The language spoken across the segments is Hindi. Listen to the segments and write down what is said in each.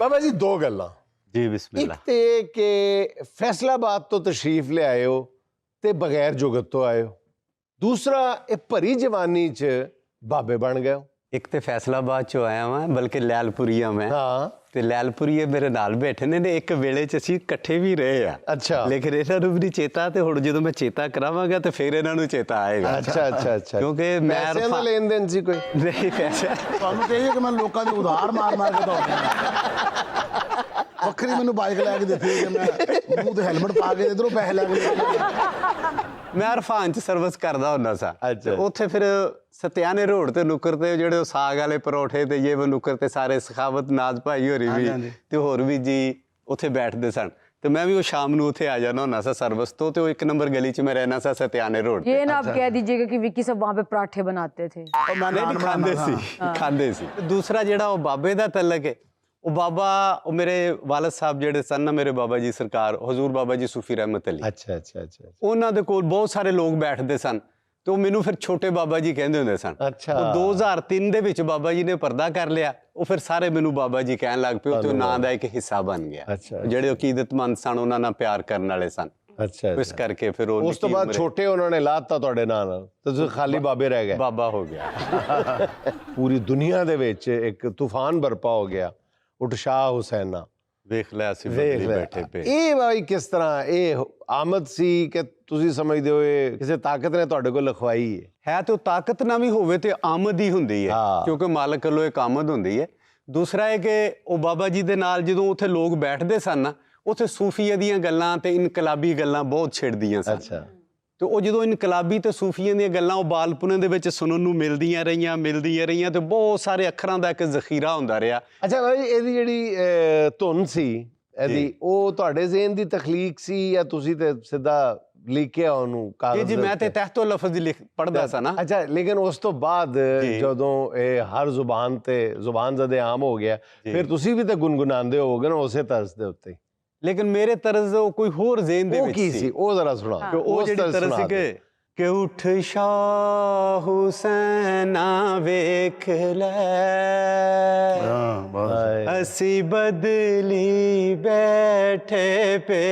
बाबा जी दो गल्लां जी एक बिस्मिल्लाह। ते कि फैसलाबाद तो तशरीफ ले आए हो ते बगैर जुगत तो आए हो, दूसरा ये भरी जवानी च बाबे बन गए हो। एक तो फैसलाबाद चो आया वां बल्कि लैलपुरिया मैं हाँ ਤੇ ਲੈਲਪੁਰੀਏ ਮੇਰੇ ਨਾਲ ਬੈਠੇ ਨੇ ਤੇ ਇੱਕ ਵੇਲੇ ਚ ਅਸੀਂ ਇਕੱਠੇ ਵੀ ਰਹੇ ਆ। ਅੱਛਾ। ਲੇਕਿਨ ਇਹਨਾਂ ਨੂੰ ਵੀ ਨਹੀਂ ਚੇਤਾ ਤੇ ਹੁਣ ਜਦੋਂ ਮੈਂ ਚੇਤਾ ਕਰਾਵਾਂਗਾ ਤੇ ਫਿਰ ਇਹਨਾਂ ਨੂੰ ਚੇਤਾ ਆਏਗਾ। अच्छा ਕਿਉਂਕਿ ਮੈਂ पैसे ਦਾ लेन देन सी कोई ਨਹੀਂ ਪੈਸੇ ਤੁਹਾਨੂੰ ਕਹੀਏ ਕਿ ਮੈਂ ਲੋਕਾਂ ਦੇ ਉਧਾਰ ਮਾਰ ਕੇ ਦੌੜਦਾ ਵੱਖਰੀ ਮੈਨੂੰ ਬਾਈਕ ਲੈ ਕੇ ਦਿੱਤੀ ਕਿ ਮੈਂ ਮੂੰਹ ਤੇ ਹੈਲਮਟ ਪਾ ਕੇ ਇਧਰੋਂ ਪੈਸੇ ਲੈ ਕੇ ਮੈਂ ਅਰਫਾਨ ਚ ਸਰਵਿਸ ਕਰਦਾ ਹੁੰਦਾ ਸਾਂ। ਅੱਛਾ। ਉੱਥੇ ਫਿਰ ਸਤਿਆਨੇ ਰੋਡ ਤੇ ਨੁੱਕਰ ਤੇ ਜਿਹੜੇ ਉਹ ਸਾਗ ਵਾਲੇ ਪਰੌਠੇ ਤੇ ਇਹ ਨੁੱਕਰ ਤੇ ਸਾਰੇ ਸਖਾਵਤ ਨਾਜ਼ ਭਾਈ ਹੋਰੀ ਵੀ ਤੇ ਹੋਰ ਵੀ ਜੀ ਉੱਥੇ ਬੈਠਦੇ ਸਨ ਤੇ ਮੈਂ ਵੀ ਉਹ ਸ਼ਾਮ ਨੂੰ ਉੱਥੇ ਆ ਜਾਣਾ ਹੁੰਦਾ ਸਾਂ ਸਰਵਿਸ ਤੋਂ ਤੇ ਉਹ 1 ਨੰਬਰ ਗਲੀ ਚ ਮੈਂ ਰਹਿਣਾ ਸਾਂ ਸਤਿਆਨੇ रोड ये ना आप कह दीजिएगा कि विक्की सब वहाँ पे पराठे बनाते थे। नहीं खाते सी। दूसरा ਜਿਹੜਾ ਉਹ ਬਾਬੇ ਦਾ ਤਲਕ ਹੈ ਉਹ ਬਾਬਾ ਉਹ ਮੇਰੇ ਵਾਲਦ ਸਾਹਿਬ ਜਿਹੜੇ ਸਨ ਨਾ ਮੇਰੇ ਬਾਬਾ ਜੀ ਸਰਕਾਰ ਹਜ਼ੂਰ ਬਾਬਾ ਜੀ ਸੂਫੀ ਰਹਿਮਤ ਅਲੀ अच्छा ਉਹਨਾਂ ਦੇ ਕੋਲ ਬਹੁਤ ਸਾਰੇ ਲੋਕ ਬੈਠਦੇ ਸਨ ਤੇ ਉਹ ਮੈਨੂੰ ਫਿਰ ਛੋਟੇ ਬਾਬਾ ਜੀ ਕਹਿੰਦੇ ਹੁੰਦੇ ਸਨ। ਅੱਛਾ। ਉਹ 2003 ਦੇ ਵਿੱਚ ਬਾਬਾ ਜੀ ਨੇ ਪਰਦਾ ਕਰ ਲਿਆ ਉਹ ਫਿਰ ਸਾਰੇ ਮੈਨੂੰ ਬਾਬਾ ਜੀ ਕਹਿਣ ਲੱਗ ਪਏ ਉਹ ਤੇ ਨਾਂ ਦਾ ਇੱਕ ਹਿੱਸਾ ਬਣ ਗਿਆ। ਅੱਛਾ। ਜਿਹੜੇ ਅਕੀਦਤਮੰਦ ਸਨ ਉਹਨਾਂ ਨਾਲ ਪਿਆਰ ਕਰਨ ਵਾਲੇ ਸਨ अच्छा ਇਸ ਕਰਕੇ ਫਿਰ ਉਹ ਉਸ ਤੋਂ ਬਾਅਦ ਛੋਟੇ ਉਹਨਾਂ ਨੇ ਲਾਤਾ ਤੁਹਾਡੇ ਨਾਲ ਤੇ ਤੁਸੀਂ ਖਾਲੀ ਬਾਬੇ ਰਹਿ ਗਏ। ਬਾਬਾ ਹੋ ਗਿਆ। ਪੂਰੀ ਦੁਨੀਆ ਦੇ ਵਿੱਚ ਇੱਕ ਤੂਫਾਨ ਬਰਪਾ ਹੋ ਗਿਆ ਉਤਸ਼ਾਹ ਹੁਸੈਨਾ ਵੇਖ ਲਿਆ ਅਸੀਂ ਵੇਖ ਬਦਲੀ ਲਿਆ। ਬੈਠੇ ਪਏ। ਇਹ ਬਾਈ ਕਿਸ ਤਰ੍ਹਾਂ ਇਹ ਆਮਦ ਸੀ ਕਿ ਤੁਸੀਂ ਸਮਝਦੇ ਹੋ ਇਹ ਕਿਸੇ ਤਾਕਤ ਨੇ ਤੁਹਾਡੇ ਕੋਲ ਲਿਖਵਾਈ ਹੈ ਤੇ ਉਹ ਤਾਕਤ ਨਾ ਵੀ ਹੋਵੇ ਤੇ ਆਮਦ ਹੀ ਹੁੰਦੀ ਹੈ ਹਾਂ। ਕਿਉਂਕਿ ਮਾਲਕ ਵੱਲੋਂ ਇੱਕ ਆਮਦ ਹੁੰਦੀ ਹੈ। ਦੂਸਰਾ ਹੈ ਕਿ ਉਹ ਬਾਬਾ ਜੀ ਦੇ ਨਾਲ ਜਦੋਂ ਉੱਥੇ ਲੋਕ ਬੈਠਦੇ ਸਨ ਨਾ ਉੱਥੇ ਸੂਫੀਏ ਦੀਆਂ ਗੱਲਾਂ ਤੇ ਇਨਕਲਾਬੀ ਗੱਲਾਂ ਬਹੁਤ ਛਿੜਦੀਆਂ ਸਨ। ਅੱਛਾ। ਤੇ ਉਹ ਜਦੋਂ ਇਨਕਲਾਬੀ ਤੇ ਸੂਫੀਆਂ ਦੀਆਂ ਗੱਲਾਂ ਉਹ ਬਾਲਪੁਣੇ ਦੇ ਵਿੱਚ ਸੁਣਨ ਨੂੰ ਮਿਲਦੀਆਂ ਰਹੀਆਂ ਤੇ ਬਹੁਤ ਸਾਰੇ ਅੱਖਰਾਂ ਦਾ ਇੱਕ ਜ਼ਖੀਰਾ ਹੁੰਦਾ ਰਿਹਾ। ਅੱਛਾ ਬਾਈ ਇਹਦੀ ਜਿਹੜੀ ਧੁਨ ਸੀ ਇਹਦੀ ਉਹ ਤੁਹਾਡੇ ਜ਼ਿਹਨ ਦੀ ਤਖਲੀਕ ਸੀ ਜਾਂ ਤੁਸੀਂ ਤੇ ਸਿੱਧਾ ਲਿਖਿਆ ਉਹਨੂੰ ਕਾਗਜ਼ ਜੀ ਮੈਂ ਤੇ ਤਹਿਤੋ ਲਫ਼ਜ਼ ਲਿਖ ਪੜਦਾ ਸਾਂ ਨਾ। ਅੱਛਾ ਲੇਕਿਨ ਉਸ ਤੋਂ ਬਾਅਦ ਜਦੋਂ ਇਹ ਹਰ ਜ਼ੁਬਾਨ ਤੇ ਜ਼ੁਬਾਨ ਜ਼ਦੇ ਆਮ ਹੋ ਗਿਆ ਫਿਰ ਤੁਸੀਂ ਵੀ ਤਾਂ ਗੁੰਗੁਨਾਉਂਦੇ ਹੋਵੋਗੇ ਨਾ ਉਸੇ ਤਰਜ਼ ਦੇ ਉੱਤੇ। ਲੇਕਿਨ ਮੇਰੇ ਤਰਜ਼ ਉਹ ਕੋਈ ਹੋਰ ਜ਼ਿਹਨ ਦੇ ਉਹ ਵਿੱਚ ਕੀ ਸੀ ਉਹ ਜ਼ਰਾ ਸੁਣਾ। ਉਹ ਜਿਹੜੀ ਤਰਜ਼ ਸੀ ਕਿ ਉੱਠ ਸ਼ਾਹ ਹੁਸੈਨਾ ਵੇਖ ਲੈ ਅਸੀਂ ਬਦਲੀ ਬੈਠੇ ਪੇ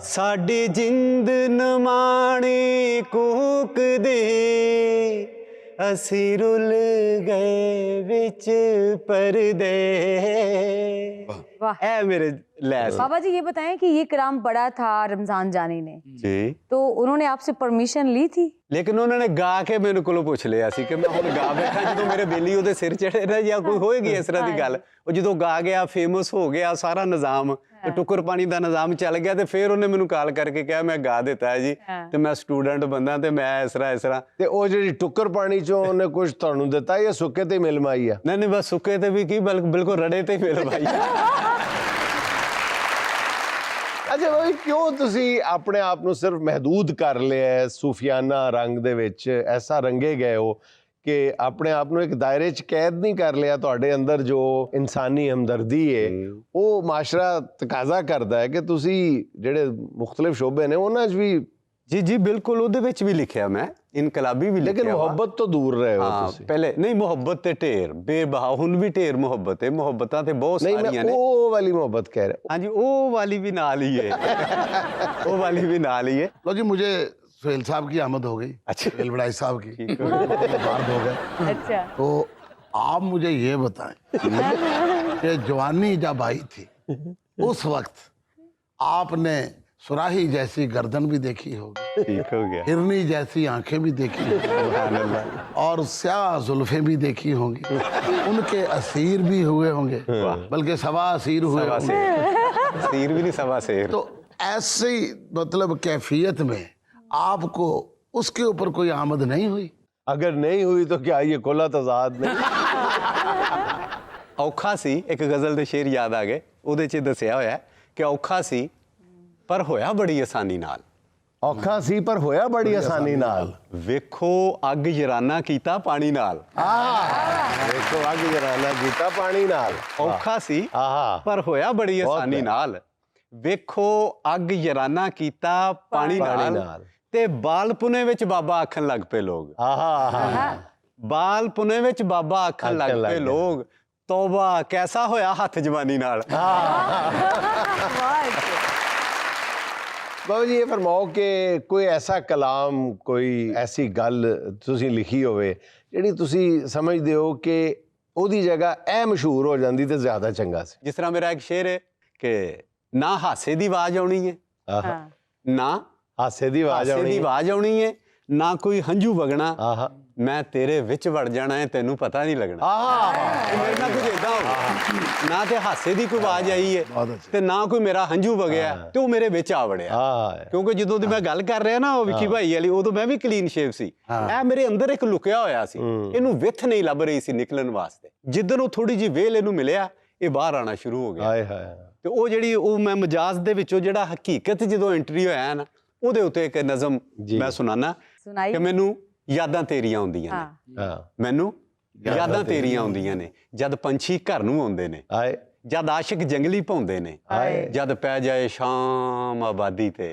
ਸਾਡੀ ਜਿੰਦ ਨਮਾਣੀ ਕੂਕਦੀ ਅਸੀਂ ਰੁੱਲ ਗਏ ਵਿੱਚ ਪਰਦੇ। वाह। ऐ मेरे लैस। बाबा जी ये बताएं कि ये कलाम पढ़ा था रमजान जानी ने जी तो उन्होंने आपसे परमिशन ली थी? लेकिन उन्होंने गा के मेरे को पुछ लिया सी कि मैं हुण गा बैठा जो मेरे बेली ਉਹਦੇ ਸਿਰ ਚੜੇ ਨਾ ਜਾਂ ਕੋਈ ਹੋਏਗੀ ਇਸ ਤਰ੍ਹਾਂ ਦੀ ਗੱਲ। ਉਹ ਜਦੋਂ ਗਾ ਗਿਆ ਫੇਮਸ ਹੋ ਗਿਆ ਸਾਰਾ ਨਿਜ਼ਾਮ ਤੇ ਟੁੱਕਰ ਪਾਣੀ ਦਾ ਨਿਜ਼ਾਮ ਚੱਲ ਗਿਆ ਤੇ ਫਿਰ ਉਹਨੇ ਮੈਨੂੰ ਕਾਲ ਕਰਕੇ ਕਿਹਾ ਮੈਂ ਗਾ ਦਿੱਤਾ ਹੈ ਜੀ ਤੇ ਮੈਂ ਸਟੂਡੈਂਟ ਬੰਦਾ ਤੇ ਮੈਂ ਇਸ ਤਰ੍ਹਾਂ ਤੇ ਉਹ ਜਿਹੜੀ ਟੁੱਕਰ ਪਾਣੀ ਚੋਂ ਉਹਨੇ ਕੁਝ ਤੁਹਾਨੂੰ ਦਿੱਤਾ ਜਾਂ ਸੁੱਕੇ ਤੇ ਮਿਲ ਮਾਈ ਆ? ਨਹੀਂ ਬਸ ਸੁੱਕੇ ਤੇ ਵੀ ਕੀ ਬਿਲਕੁਲ ਰੜੇ ਤੇ ਮਿਲ ਭਾਈ। ਅੱਛਾ ਬਾਈ ਕਿਉਂ ਤੁਸੀਂ ਆਪਣੇ ਆਪ ਨੂੰ ਸਿਰਫ ਮਹਦੂਦ ਕਰ ਲਿਆ ਸੂਫੀਆਨਾ ਰੰਗ ਦੇ ਵਿੱਚ ਐਸਾ ਰੰਗੇ ਗਏ ਹੋ ਕਿ ਆਪਣੇ ਆਪ ਨੂੰ ਇੱਕ ਦਾਇਰੇ 'ਚ ਕੈਦ ਨਹੀਂ ਕਰ ਲਿਆ? ਤੁਹਾਡੇ ਅੰਦਰ ਜੋ ਇਨਸਾਨੀ ਹਮਦਰਦੀ ਹੈ ਉਹ ਮਾਸ਼ਰਾ ਤਕਾਜ਼ਾ ਕਰਦਾ ਹੈ ਕਿ ਤੁਸੀਂ ਜਿਹੜੇ ਮੁxtਲਿਫ ਸ਼ੋਬੇ ਨੇ ਉਹਨਾਂ 'ਚ ਵੀ जी बिल्कुल ਉਹਦੇ ਵਿੱਚ ਵੀ ਲਿਖਿਆ ਮੈਂ ਇਨਕਲਾਬੀ ਵੀ ਲਿਖਿਆ। ਲੇਕਿਨ ਮੁਹੱਬਤ ਤੋਂ ਦੂਰ ਰਹੇ ਹੋ ਤੁਸੀਂ। ਪਹਿਲੇ ਨਹੀਂ ਮੁਹੱਬਤ ਤੇ ਢੇਰ ਬੇਬਹਾ ਹੁਣ ਵੀ ਢੇਰ ਮੁਹੱਬਤ ਹੈ ਮੁਹੱਬਤਾਂ ਤੇ ਬਹੁਤ ਸਾਰੀਆਂ ਨੇ। ਉਹ ਵਾਲੀ ਮੁਹੱਬਤ ਕਹਿ ਰਿਹਾ। ਹਾਂਜੀ ਉਹ ਵਾਲੀ ਵੀ ਨਾਲ ਹੀ ਹੈ ਉਹ ਵਾਲੀ ਵੀ ਨਾਲ ही है। लो जी मुझे सुहेल साहब की आमद हो गई। अच्छा। सुहेल बड़ाई साहब की बात हो गए। अच्छा। तो आप मुझे ये बताएं कि जवानी जब आई थी उस वक्त आपने सुराही जैसी गर्दन भी देखी होगी, ठीक हो गया, हिरनी जैसी आंखें भी देखी होंगी और स्याह जुल्फें भी देखी होंगी, उनके असीर भी हुए होंगे, बल्कि सवा असीर हुए होंगे। असीर भी नहीं सवा शेर। तो ऐसी मतलब कैफियत में आपको उसके ऊपर कोई आमद नहीं हुई? अगर नहीं हुई तो क्या ये कोला तजाद नहीं? औखा सी एक गज़ल दे शेर याद आ गए ਉਹਦੇ 'ਚ ਦੱਸਿਆ ਹੋਇਆ ਕਿ ਔਖਾ ਸੀ ਪਰ ਹੋਇਆ ਬੜੀ ਆਸਾਨੀ ਨਾਲ। ਔਖਾ ਸੀ ਪਰ ਹੋਇਆ ਬੜੀ ਆਸਾਨੀ ਨਾਲ। ਵੇਖੋ ਅੱਗ ਯਰਾਨਾ ਕੀਤਾ ਪਾਣੀ ਨਾਲ। ਵੇਖੋ ਅੱਗ ਯਰਾਨਾ ਕੀਤਾ ਪਾਣੀ ਨਾਲ। ਔਖਾ ਸੀ ਪਰ ਹੋਇਆ ਬੜੀ ਆਸਾਨੀ ਨਾਲ। ਵੇਖੋ ਅੱਗ ਯਰਾਨਾ ਕੀਤਾ ਪਾਣੀ ਨਾਲ ਤੇ ਬਾਲਪੁਣੇ ਵਿੱਚ ਬਾਬਾ ਆਖਣ ਲੱਗ ਪਏ ਲੋਕ। ਬਾਲਪੁਣੇ ਵਿੱਚ ਬਾਬਾ ਆਖਣ ਲੱਗ ਪਏ ਲੋਕ ਤੌਬਾ ਕੈਸਾ ਹੋਇਆ ਹੱਥ ਜਵਾਨੀ ਨਾਲ। बाबा जी ये फरमाओ कि कोई ऐसा कलाम कोई ऐसी गल तुसी लिखी होवे ਜਿਹੜੀ ਤੁਸੀਂ ਸਮਝਦੇ ਹੋ ਕਿ ਉਹਦੀ ਜਗ੍ਹਾ ਇਹ ਮਸ਼ਹੂਰ ਹੋ ਜਾਂਦੀ ਤੇ ਜ਼ਿਆਦਾ ਚੰਗਾ ਸੀ। ਜਿਸ ਤਰ੍ਹਾਂ ਮੇਰਾ ਇੱਕ ਸ਼ੇਰ ਹੈ ਕਿ ਨਾ ਹਾਸੇ ਦੀ ਆਵਾਜ਼ ਆਉਣੀ ਹੈ, ਨਾ ਹਾਸੇ ਦੀ ਆਵਾਜ਼ ਆਉਣੀ ਹੈ, ਨਾ ਕੋਈ ਹੰਝੂ ਵਗਣਾ, ਆਹਾ ਮੈਂ ਤੇਰੇ ਵਿੱਚ ਵੜ ਜਾਣਾ ਹੈ ਤੈਨੂੰ ਪਤਾ ਨਹੀਂ ਲੱਗਣਾ। ਮੇਰੇ ਨਾਲ ਕੁਝ ਏਦਾਂ ਹੋ ਗਿਆ, ਨਾ ਤੇ ਹਾਸੇ ਦੀ ਕੋਈ ਆਵਾਜ਼ ਆਈ ਹੈ ਤੇ ਨਾ ਕੋਈ ਮੇਰਾ ਹੰਝੂ ਵਗਿਆ ਤੇ ਉਹ ਮੇਰੇ ਵਿੱਚ ਆ ਵੜਿਆ। ਕਿਉਂਕਿ ਜਦੋਂ ਦੀ ਮੈਂ ਗੱਲ ਕਰ ਰਿਹਾ ਨਾ ਉਹ ਵਿੱਕੀ ਭਾਈ ਵਾਲੀ, ਉਦੋਂ ਮੈਂ ਵੀ ਕਲੀਨ ਸ਼ੇਵ ਸੀ। ਇਹ ਮੇਰੇ ਅੰਦਰ ਇੱਕ ਲੁਕਿਆ ਹੋਇਆ ਸੀ, ਇਹਨੂੰ ਵਿੱਥ ਨਹੀਂ ਲੱਭ ਰਹੀ ਸੀ ਨਿਕਲਣ ਵਾਸਤੇ। ਜਿੱਦਣ ਉਹ ਥੋੜੀ ਜਿਹੀ ਵੇਲ ਇਹਨੂੰ ਮਿਲਿਆ, ਇਹ ਬਾਹਰ ਆਉਣਾ ਸ਼ੁਰੂ ਹੋ ਗਿਆ। ਤੇ ਉਹ ਜਿਹੜੀ ਉਹ ਮੈਂ ਮਜਾਜ਼ ਦੇ ਵਿੱਚੋਂ ਜਿਹੜਾ ਹਕੀਕਤ ਜਦੋਂ ਐਂਟਰੀ ਹੋਇਆ ਨਾ, ਉਹਦੇ ਉੱਤੇ ਇੱਕ ਨਜ਼ਮ ਮੈਂ ਸੁਣਾਨਾ ਕਿ ਮੈਨੂੰ ਯਾਦਾਂ ਤੇਰੀਆਂ ਆਉਂਦੀਆਂ ਨੇ, ਮੈਨੂੰ ਯਾਦਾਂ ਤੇਰੀਆਂ ਆਉਂਦੀਆਂ ਨੇ, ਜਦ ਪੰਛੀ ਘਰ ਨੂੰ ਆਉਂਦੇ ਨੇ, ਜਦ ਆਸ਼ਿਕ ਜੰਗਲੀ ਭੌਂਦੇ ਨੇ, ਜਦ ਪੈ ਜਾਏ ਸ਼ਾਮ ਆਬਾਦੀ ਤੇ,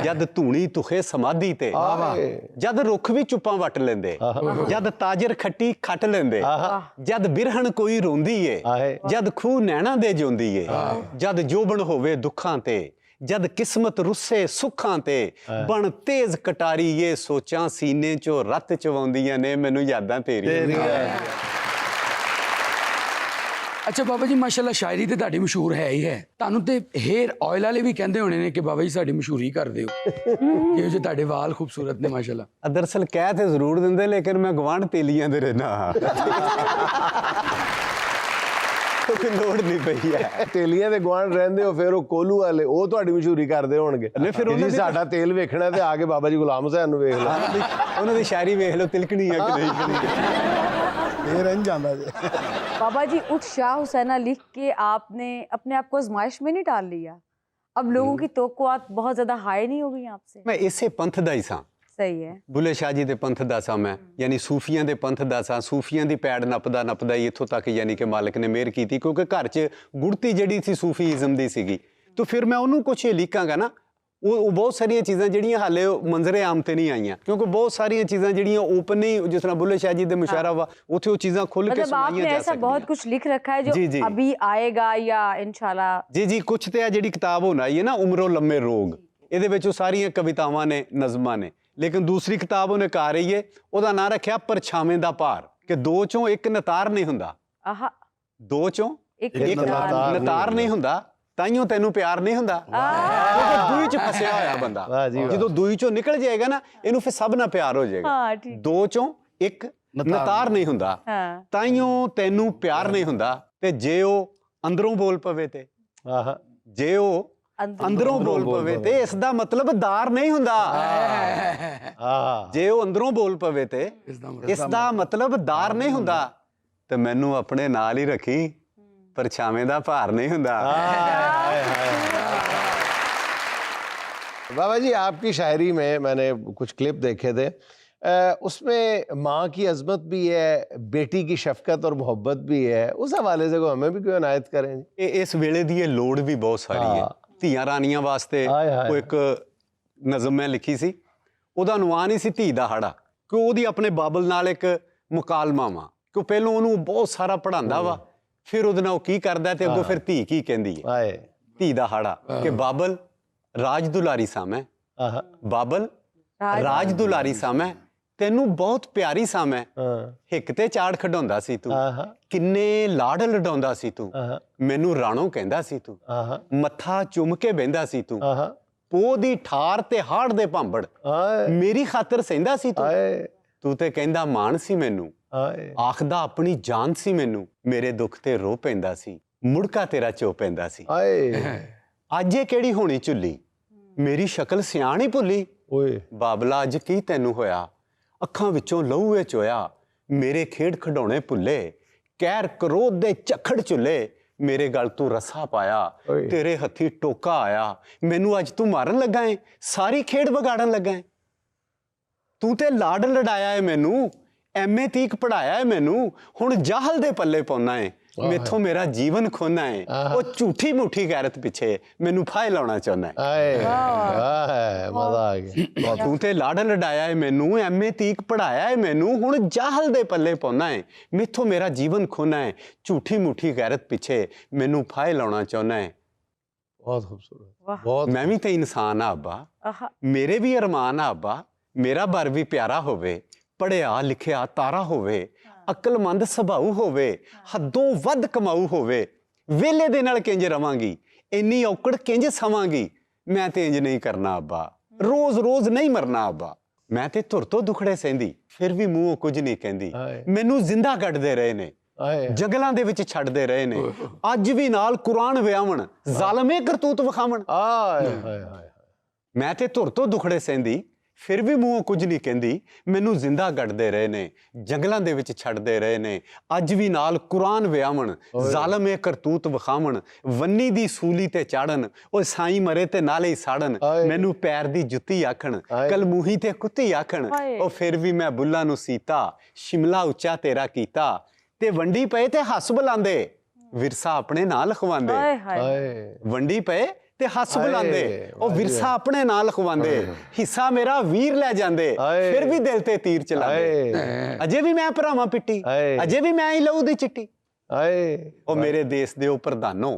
ਜਦ ਧੂਣੀ ਤੁਖੇ ਸਮਾਧੀ ਤੇ, ਜਦ ਰੁੱਖ ਵੀ ਚੁੱਪਾਂ ਵੱਟ ਲੈਂਦੇ, ਜਦ ਤਾਜਰ ਖੱਟੀ ਖੱਟ ਲੈਂਦੇ, ਜਦ ਬਿਰਹਣ ਕੋਈ ਰੋਂਦੀ ਏ, ਜਦ ਖੂਹ ਨੈਣਾ ਦੇ ਜਿਉਂਦੀ ਏ, ਜਦ ਜੋਬਨ ਹੋਵੇ ਦੁੱਖਾਂ ਤੇ, ਜਦ ਕਿਸਮਤ ਰੁੱਸੇ ਸੁੱਖਾਂ ਤੇ, ਬਣ ਤੇਜ਼ ਕਟਾਰੀ ਇਹ ਸੋਚਾਂ ਸੀਨੇ ਚੋਂ ਰੱਤ ਚਵਾਉਂਦੀਆਂ ਨੇ, ਮੈਨੂੰ ਯਾਦਾਂ ਤੇਰੀਆਂ। ਅੱਛਾ ਬਾਬਾ ਜੀ, ਮਾਸ਼ਾਅੱਲਾ ਸ਼ਾਇਰੀ ਤੇ ਤੁਹਾਡੀ ਮਸ਼ਹੂਰ ਹੈ ਹੀ ਹੈ। ਤੁਹਾਨੂੰ ਤੇ ਹੇਅਰ ਆਇਲ ਵਾਲੇ ਵੀ ਕਹਿੰਦੇ ਹੋਣੇ ਨੇ ਕਿ ਬਾਬਾ ਜੀ ਸਾਡੀ ਮਸ਼ਹੂਰੀ ਕਰ ਦਿਓ, ਜਿਹੋ ਜਿਹੇ ਤੁਹਾਡੇ ਵਾਲ ਖੂਬਸੂਰਤ ਨੇ ਮਾਸ਼ਾਅੱਲਾ। ਦਰਅਸਲ ਕਹਿ ਤੇ ਜ਼ਰੂਰ ਦਿੰਦੇ, ਲੇਕਿਨ ਮੈਂ ਗਵਾਂਢ ਤੇਲੀਆਂ ਦੇ ਰਹਿਣਾ, ਕੋਈ ਲੋੜ ਨਹੀਂ ਪਈ ਹੈ। ਤੇਲੀਆਂ ਦੇ ਗੁਆਂਢ ਰਹਿੰਦੇ ਹੋ, ਫਿਰ ਉਹ ਕੋਲੂ ਵਾਲੇ ਉਹ ਤੁਹਾਡੀ ਮਸ਼ਹੂਰੀ ਕਰਦੇ ਹੋਣਗੇ। ਨਹੀਂ ਫਿਰ ਉਹਨਾਂ ਸਾਡਾ ਤੇਲ ਵੇਖਣਾ ਤੇ ਆ ਕੇ ਬਾਬਾ ਜੀ ਗੁਲਾਮ ਹੁਸੈਨ ਨੂੰ ਵੇਖ ਲਓ, ਉਹਨਾਂ ਦੀ ਸ਼ਾਇਰੀ ਵੇਖ ਲਓ, ਤਿਲਕਣੀ ਆ ਕਿ ਨਹੀਂ। ये रह जाता है। बाबा जी उठ शाह हुसैना लिख के आपने अपने आप को आजमाइश में नहीं डाल लिया? अब लोगों की तवक्कुआत बहुत ज्यादा हाई नहीं हो गई आपसे? मैं इसे पंथ ਦਾ ਹੀ ਸਾਂ। सही है। ਬੁੱਲੇ ਸ਼ਾਹ ਜੀ ਦੇ ਪੰਥ ਦਾ ਸਾਂ ਮੈਂ, ਯਾਨੀ ਸੂਫੀਆਂ ਦੇ ਪੰਥ ਦਾ ਸਾਂ। ਸੂਫੀਆਂ ਦੀ ਪੈੜ ਨੱਪਦਾ ਹੀ ਇੱਥੋਂ ਤੱਕ ਯਾਨੀ ਕਿ ਮਾਲਕ ਨੇ ਮਿਹਰ ਕੀਤੀ, ਕਿਉਂਕਿ ਘਰ 'ਚ ਗੁੜਤੀ ਜਿਹੜੀ ਸੀ ਸੂਫੀਇਜ਼ਮ ਦੀ ਸੀਗੀ। ਤਾਂ ਫਿਰ ਮੈਂ ਉਹਨੂੰ ਕੁਛ ਲਿਖਾਂਗਾ ਨਾ, ਉਹ ਬਹੁਤ ਸਾਰੀਆਂ ਚੀਜ਼ਾਂ ਜਿਹੜੀਆਂ ਹਾਲੇ ਮੰਜ਼ਰੇ ਆਮ ਤੇ ਨਹੀਂ ਆਈਆਂ, ਕਿਉਂਕਿ ਬਹੁਤ ਸਾਰੀਆਂ ਚੀਜ਼ਾਂ ਜਿਹੜੀਆਂ ਓਪਨ ਨਹੀਂ, ਜਿਸ ਤਰ੍ਹਾਂ ਬੁੱਲੇ ਸ਼ਾਹ ਜੀ ਦੇ ਮੁਸ਼ਾਰਾ ਵਾ, ਉੱਥੇ ਉਹ ਚੀਜ਼ਾਂ ਖੁੱਲ ਕੇ ਸੁਣਾਈਆਂ ਜਾ ਸਕਦੀਆਂ। ऐसा बहुत कुछ लिख रखा है जो अभी आएगा या इंशाल्लाह? ਜੀ ਕੁਛ ਤੇ ਆ ਜਿਹੜੀ ਕਿਤਾਬ ਹੋਣ ਆਈ ਹੈ ਨਾ, ਉਮਰੋ ਲੰਮੇ ਰੋਗ, ਇਹਦੇ ਵਿੱਚ ਉਹ ਸਾਰੀਆਂ ਕਵਿਤਾਵਾਂ ਨੇ, ਨਜ਼ਮਾਂ ਨੇ। ਲੇਕਿਨ ਦੂਸਰੀ ਕਿਤਾਬ ਉਹਨੇ ਕਰ ਰਹੀ ਹੈ, ਉਹਦਾ ਨਾਂ ਰੱਖਿਆ ਪਰਛਾਵੇਂ ਦਾ ਭਾਰ, ਕਿ ਦੋ ਚੋਂ ਇੱਕ ਨਤਾਰ ਨਹੀਂ ਹੁੰਦਾ। ਦੋ ਚੋਂ ਇੱਕ ਨਤਾਰ ਨਹੀਂ ਹੁੰਦਾ, ਤਾਈਓ ਤੈਨੂੰ ਪਿਆਰ ਨਹੀਂ ਹੁੰਦਾ। ਕਿਉਂਕਿ ਦੂਈ ਚ ਫਸਿਆ ਹੋਇਆ ਬੰਦਾ, ਜਦੋਂ ਦੂਈ ਚੋਂ ਨਿਕਲ ਜਾਏਗਾ ਨਾ, ਇਹਨੂੰ ਫਿਰ ਸਭ ਨਾਲ ਪਿਆਰ ਹੋ ਜਾਏਗਾ। ਦੋ ਚੋਂ ਇੱਕ ਨਤਾਰ ਨਹੀਂ ਹੁੰਦਾ, ਤਾਈਓ ਤੈਨੂੰ ਪਿਆਰ ਨਹੀਂ ਹੁੰਦਾ। ਤੇ ਜੇ ਉਹ ਅੰਦਰੋਂ ਬੋਲ ਪਵੇ ਤੇ, ਜੇ ਉਹ ਅੰਦਰੋਂ ਬੋਲ ਪਵੇ ਤੇ ਇਸ ਦਾ ਮਤਲਬ ਦਾਰ ਨਹੀਂ ਹੁੰਦਾ। ਜੇ ਉਹ ਅੰਦਰੋਂ ਬੋਲ ਪਵੇ ਤੇ ਇਸ ਦਾ ਮਤਲਬ ਦਾਰ ਨਹੀਂ ਹੁੰਦਾ। ਤੇ ਮੈਨੂੰ ਆਪਣੇ ਨਾਲ ਹੀ ਰੱਖੀ, ਪਰਛਾਵੇਂ ਦਾ ਭਾਰ नहीं ਹੁੰਦਾ। बाबा जी आपकी शायरी में मैंने कुछ क्लिप देखे थे, उसमें माँ की अजमत भी है, बेटी की शफकत और मोहब्बत भी है, उस हवाले से को हमें भी कोई इनायत करें। इस वेले दी लोड़ भी बहुत सारी है। ਧੀਆਂ ਰਾਣੀਆਂ ਵਾਸਤੇ ਉਹ ਇੱਕ ਨਜ਼ਮ ਮੈਂ ਲਿਖੀ ਸੀ, ਉਹਦਾ ਅਨੁਵਾਨ ਹੀ ਸੀ ਧੀ ਦਾ ਹਾੜਾ, ਕਿ ਉਹਦੀ ਆਪਣੇ ਬਾਬਲ ਨਾਲ ਇੱਕ ਮੁਕਾਲਮਾ ਵਾ, ਕਿ ਪਹਿਲਾਂ ਉਹਨੂੰ ਬਹੁਤ ਸਾਰਾ ਪੜ੍ਹਾਉਂਦਾ ਵਾ, ਫਿਰ ਉਹਦੇ ਨਾਲ ਉਹ ਕੀ ਕਰਦਾ ਤੇ ਅੱਗੋਂ ਫਿਰ ਧੀ ਕੀ ਕਹਿੰਦੀ ਹੈ। ਧੀ ਦਾ ਹਾੜਾ ਕਿ ਬਾਬਲ ਰਾਜ ਦੁਲਾਰੀ ਸਾਂ ਮੈਂ, ਬਾਬਲ ਰਾਜ ਦੁਲਾਰੀ ਸਾਂ ਮੈਂ, ਤੈਨੂੰ ਬਹੁਤ ਪਿਆਰੀ ਸਾਂ ਮੈਂ, ਹਿੱਕ ਤੇ ਚਾੜ ਖਡਾਉਂਦਾ ਸੀ ਤੂੰ, ਕਿੰਨੇ ਲਾੜ ਲਡਾਉਂਦਾ ਸੀ ਤੂੰ, ਮੈਨੂੰ ਰਾਣੋ ਕਹਿੰਦਾ ਸੀ ਤੂੰ, ਮੱਥਾ ਚੁੰਮ ਕੇ ਬਹਿੰਦਾ ਸੀ ਤੂੰ, ਪੋਹ ਦੀ ਠਾਰ ਤੇ ਹਾੜ ਦੇ ਭਾਂਬੜ ਮੇਰੀ ਖਾਤਰ ਸਹਿੰਦਾ ਸੀ ਤੂੰ, ਤੂੰ ਤੇ ਕਹਿੰਦਾ ਮਾਣ ਸੀ ਮੈਨੂੰ, ਆਖਦਾ ਆਪਣੀ ਜਾਨ ਸੀ ਮੈਨੂੰ, ਮੇਰੇ ਦੁੱਖ ਤੇ ਰੋ ਪੈਂਦਾ ਸੀ, ਮੁੜਕਾ ਤੇਰਾ ਚੋ ਪੈਂਦਾ ਸੀ। ਅੱਜ ਇਹ ਕਿਹੜੀ ਹੋਣੀ ਝੁੱਲੀ, ਮੇਰੀ ਸ਼ਕਲ ਸਿਆਣ ਹੀ ਭੁੱਲੀ, ਬਾਬਲਾ ਅੱਜ ਕੀ ਤੈਨੂੰ ਹੋਇਆ, ਅੱਖਾਂ ਵਿੱਚੋਂ ਲਹੂ ਏ ਚੋਇਆ, ਮੇਰੇ ਖੇਡ ਖਿਡੌਣੇ ਭੁੱਲੇ, ਕਹਿਰ ਕਰੋਧ ਦੇ ਝੱਖੜ ਝੁੱਲੇ, ਮੇਰੇ ਗਲ ਤੂੰ ਰੱਸਾ ਪਾਇਆ, ਤੇਰੇ ਹੱਥੀ ਟੋਕਾ ਆਇਆ, ਮੈਨੂੰ ਅੱਜ ਤੂੰ ਮਾਰਨ ਲੱਗਾ ਏ, ਸਾਰੀ ਖੇਡ ਵਿਗਾੜਨ ਲੱਗਾ ਏ, ਤੂੰ ਤੇ ਲਾਡ ਲੜਾਇਆ ਏ ਮੈਨੂੰ, ਐਮਏ ਤੀਕ ਪੜਾਇਆ ਏ ਮੈਨੂੰ, ਹੁਣ ਜਾਹਲ ਦੇ ਪੱਲੇ ਪਾਉਣਾ ਏ, मेथों मेरा जीवन खोना है, वो झूठी मूठी गैरत पिछे मैनू फाहे लाउणा चाहुंदा है। आए वाह मजा आ गया। तू ते लाड़ लडाया है मैनू, MA तीक पढ़ाया है मैनू, हुण जाहल दे पल्ले पाउणा है, मेथों मेरा जीवन खोना है, झूठी मूठी गैरत पिछे मैनू फाहे लाउणा चाहुंदा है। बहुत खूबसूरत, वाह। बहुत मैं भी तो इंसान आ अब्बा, आहा, मेरे भी अरमान आ अब्बा, मेरा बर भी प्यारा होवे, पढ़िया लिखिया तारा होवे, अकलमंद सुभाऊ होवे, हदों वध कमाऊ होवे, वेले दे नाल किंज रवांगी, इन्नी औकड़ किंज सवांगी, मैं ते इंज नहीं करना अब्बा, रोज रोज नहीं मरना अब्बा, मैं ते धुर तो दुखड़े सहंदी फिर भी मूंहों कुछ नहीं कहंदी, हाय। मैनू जिंदा कटदे रहे ने, आए जंगलां दे विच छड्डदे रहे ने, अज भी नाल कुरान विआवण, ज़ालमे करतूत विखावण, आए हाय हाय। मैं ते धुर तो दुखड़े सहंदी फिर भी मूंहों कुछ नहीं कहंदी, मैनू जिंदा गढ़दे रहे ने, जंगलां दे विच छड्डदे रहे ने, अज भी नाल कुरान विआवण, ज़ालम ए करतूत विखावण, वन्नी दी सूली ते चाड़न, ओ साईं मरे ते नाले ही साड़न, हाय। मैनू पैर दी जुत्ती आखण, हाय। कल मूही ते कुत्ती आखण, हाय। ओ फिर भी मैं बुल्ला नू सीता, शिमला उच्चा तेरा कीता, ते वंडी पए ते हस बुलांदे, विरसा अपने नाल लिखवांदे, हाय हाय आए वंडी पए ते हस हाय, बुलांदे, ओ विरसा अपने नाल लिखवांदे, हिस्सा मेरा वीर ले जांदे, हाय। फिर भी दिल ते तीर चलांदे, आए अजे भी मैं भरावां पिट्टी, हाय। अजे भी मैं ही लहू दी चिट्टी, आए ओ मेरे देश दे ओ प्रधानो,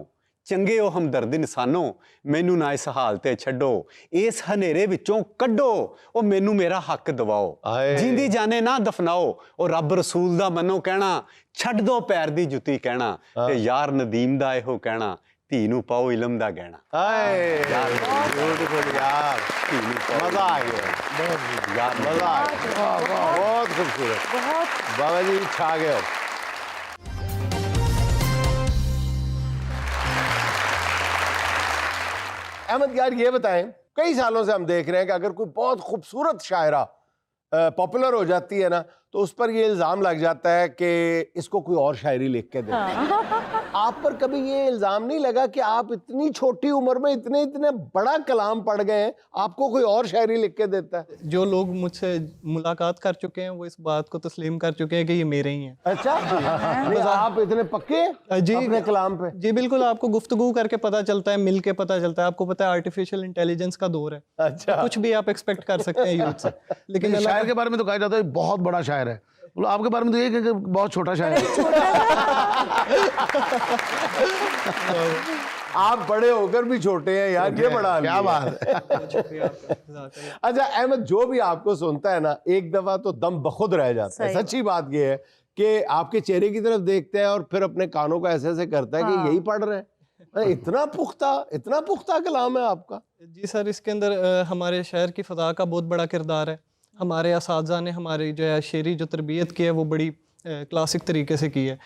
चंगे ओ हमदर्द इंसानो, मैनू ना इस हाल ते छड्डो, इस हनेरे विचों कड्डो, ओ मैनू मेरा हक दवाओ, हाय। जिंदी जाने ना दफनाओ, ओ रब रसूल दा मनो कहना, छड्ड दो पैर दी जुत्ती कहना, ते यार नदीम दा एहो कहना, धी नू पाओ इलम दा गहना, आए ब्यूटीफुल यार, मजा आ गया यार मजा आ गया, बहुत खूबसूरत। बहुत बाबा जी छा गए हो। अहमद यार ये बताएं, कई सालों से हम देख रहे हैं कि अगर कोई बहुत खूबसूरत शायरा पॉपुलर हो जाती है ना, तो उस पर ये इल्ज़ाम लग जाता है कि इसको कोई और शायरी लिख के दे। आप पर कभी ये इल्ज़ाम नहीं लगा कि आप इतनी छोटी उम्र में इतने इतने बड़ा कलाम पढ़ गए हैं, आपको कोई और शायरी लिख के देता है? जो लोग मुझसे मुलाकात कर चुके हैं वो इस बात को तस्लीम कर चुके हैं कि ये मेरे ही हैं। अच्छा नहीं, आप इतने पक्के जी अपने कलाम पे? जी बिल्कुल, आपको गुफ्तगू करके पता चलता है, मिल के पता चलता है। आपको पता है आर्टिफिशियल इंटेलिजेंस का दौर है, अच्छा कुछ भी आप एक्सपेक्ट कर सकते हैं यूथ से, लेकिन अल्लाह शायर के बारे में तो कहा जाता है बहुत बड़ा शायर है, बोलो आपके बारे में तो ये कि बहुत छोटा शायर है। आप बड़े होकर भी छोटे हैं यार, ये बड़ा क्या आदमी बात है। है। अच्छा अहमद, जो भी आपको सुनता है ना, एक दफा तो दम बखुद रह जाता है। सही। सच्ची बात ये है कि आपके चेहरे की तरफ देखते हैं और फिर अपने कानों को ऐसे ऐसे करता है कि हाँ। यही पढ़ रहे हैं। इतना पुख्ता कलाम है आपका। जी सर, इसके अंदर हमारे शहर की फ़ज़ा का बहुत बड़ा किरदार है। हमारे असातिज़ा ने हमारी जो है शेरी जो तरबियत की है वो बड़ी क्लासिक तरीके से की है,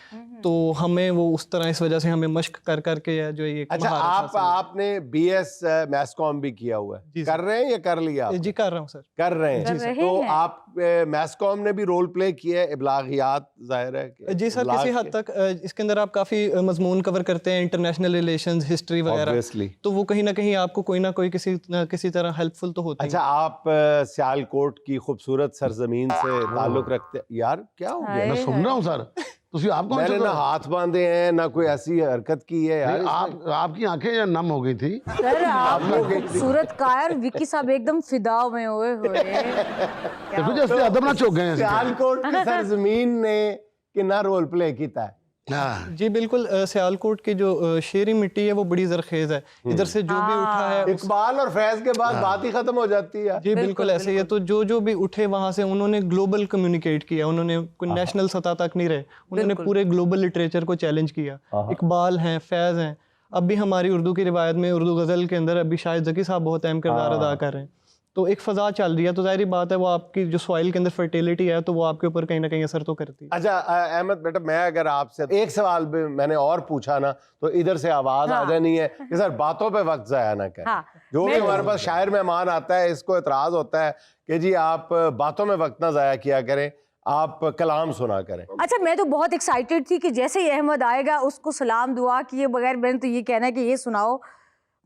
तो हमें वो उस तरह इस वजह से हमें मश्क कर करके जो है ये अच्छा महारत हासिल है। आपने BS मैस कॉम भी किया हुआ है, जी सर। कर रहे हैं या कर लिया आपने? जी कर रहा हूँ सर। कर रहे हैं। कर रहे तो हैं। आप मैस कॉम ने भी रोल प्ले किया है, इब्लागियात जाहिर है कि जी सर, इब्लाग किसी हद के- तक इसके अंदर आप काफ़ी मजमून कवर करते हैं, इंटरनेशनल रिलेशंस, हिस्ट्री वगैरह, Obviously। तो वो कहीं ना कहीं आपको कोई ना कोई किसी न किसी तरह हेल्पफुल तो होती अच्छा आप सियालकोट की खूबसूरत सरजमीन से ताल्लुक रखते यार? क्या हो गया? मैं सुन रहा हूँ सर, ਤੁਸੀਂ आप कौन मैंने से ना हाथ बांधे हैं ना कोई ऐसी हरकत की है यार। आप आपकी आंखें या नम हो गई थी? सर आप खूबसूरत कायर विकी साहब एकदम फिदा में हुए हुए। देखो जैसे अदब ना चौक गए हैं। सियालकोट की सरजमीन ने कितना रोल प्ले किया है? हाँ। जी बिल्कुल, सियालकोट की जो शेरी मिट्टी है वो बड़ी जरखेज है, इधर से जो भी उठा है इकबाल और फैज के बाद बात ही खत्म हो जाती है। जी बिल्कुल ऐसे ही है। तो जो भी उठे वहां से उन्होंने ग्लोबल कम्युनिकेट किया, उन्होंने कोई नेशनल सतह तक नहीं रहे, उन्होंने पूरे ग्लोबल लिटरेचर को चैलेंज किया। इकबाल हैं, फैज हैं, अब भी हमारी उर्दू की रिवायत में उर्दू गज़ल के अंदर अभी शाहिद ज़की साहब बहुत अहम किरदार अदा कर रहे हैं। तो एक फ़ज़ा चल रही है, तो ज़ाहिर बात है वो आपकी जो सॉइल के अंदर फर्टिलिटी है तो वो आपके ऊपर कहीं ना कहीं असर तो करती है। अच्छा अहमद बेटा, मैं अगर आपसे एक सवाल भी मैंने और पूछा ना, तो इधर से आवाज आ जानी है कि सर बातों पे वक्त जाया ना करें। हाँ, जो भी हमारे पास शायर मेहमान आता है, इसको एतराज होता है कि जी आप बातों में वक्त ना जाया किया करें, आप कलाम सुना करें। अच्छा मैं तो बहुत एक्साइटेड थी कि जैसे ही अहमद आएगा उसको सलाम दुआ किए बगैर मैंने तो ये कहना है कि ये सुनाओ,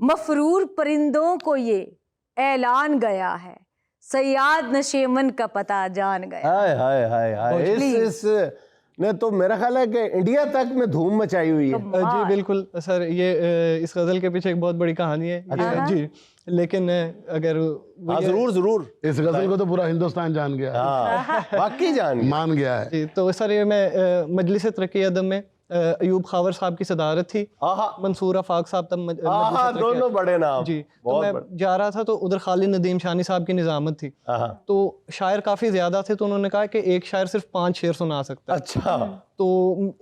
मफरूर परिंदों को ये ऐलान गया है, सयाद नशेमन का पता जान गया। हाय हाय हाय हाय, इस ने तो मेरा ख्याल है कि इंडिया तक में धूम मचाई हुई है। जी बिल्कुल सर, ये इस गज़ल के पीछे एक बहुत बड़ी कहानी है ये, जी। लेकिन अगर वो हाँ, ये- जरूर जरूर। इस गजल को तो पूरा हिंदुस्तान जान गया, हाँ वाकई जान गया। मान गया है। जी, तो सर ये मैं मजलिस तरक्की अदब में अयूब खावर साहब की सदारत थी, आहा मंसूर आफाक साहब तब मजलिस आहा, तरक्की दोनों अदब- बड़े नाम। जी, तो बहुत मैं बड़े। जा रहा था तो उधर खालिद नदीम शानी साहब की निजामत थी, आहा, तो शायर काफ़ी ज़्यादा थे, तो उन्होंने कहा कि एक शायर सिर्फ 5 शेर सुना सकता है। अच्छा। तो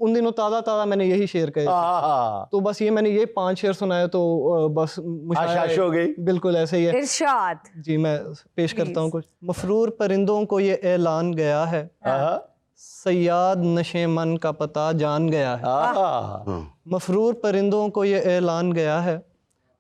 उन दिनों ताज़ा मैंने यही शेर कहे थे। आहा, तो बस ये मैंने ये 5 शेर सुनाए तो बस मुशायरा आशाश हो गई। बिल्कुल ऐसे ही है। इरशाद। जी मैं पेश करता हूँ कुछ। मफरूर परिंदों को ये ऐलान गया है, आहा, सयाद नशे मन का पता जान गया है। आहा, मफरूर परिंदों को ये ऐलान गया है,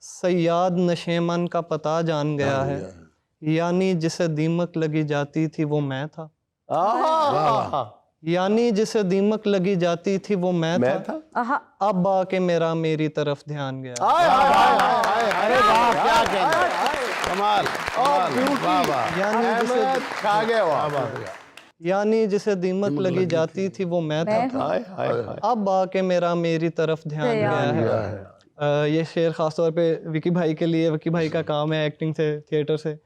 सयाद नशे मन का पता जान गया है। यानी जिसे दीमक लगी जाती थी वो मैं था, आहा, यानी जिसे दीमक लगी जाती थी वो मैं मैं था। था। आहा, अब आके मेरा मेरी तरफ ध्यान गया। आय, आय, आय, आय, अरे वाह, क्या कहना, कमाल, कमाल, वाह वाह, यानी जिसे अहमद खा गए क्या वहाँ। बात है। यानी जिसे दीमक लगी जाती थी वो मैं था। हाय हाय हाय। अब आके मेरा मेरी तरफ ध्यान गया है। ये शेर खास तौर पे विकी भाई के लिए, विकी भाई का काम है एक्टिंग से, थिएटर से,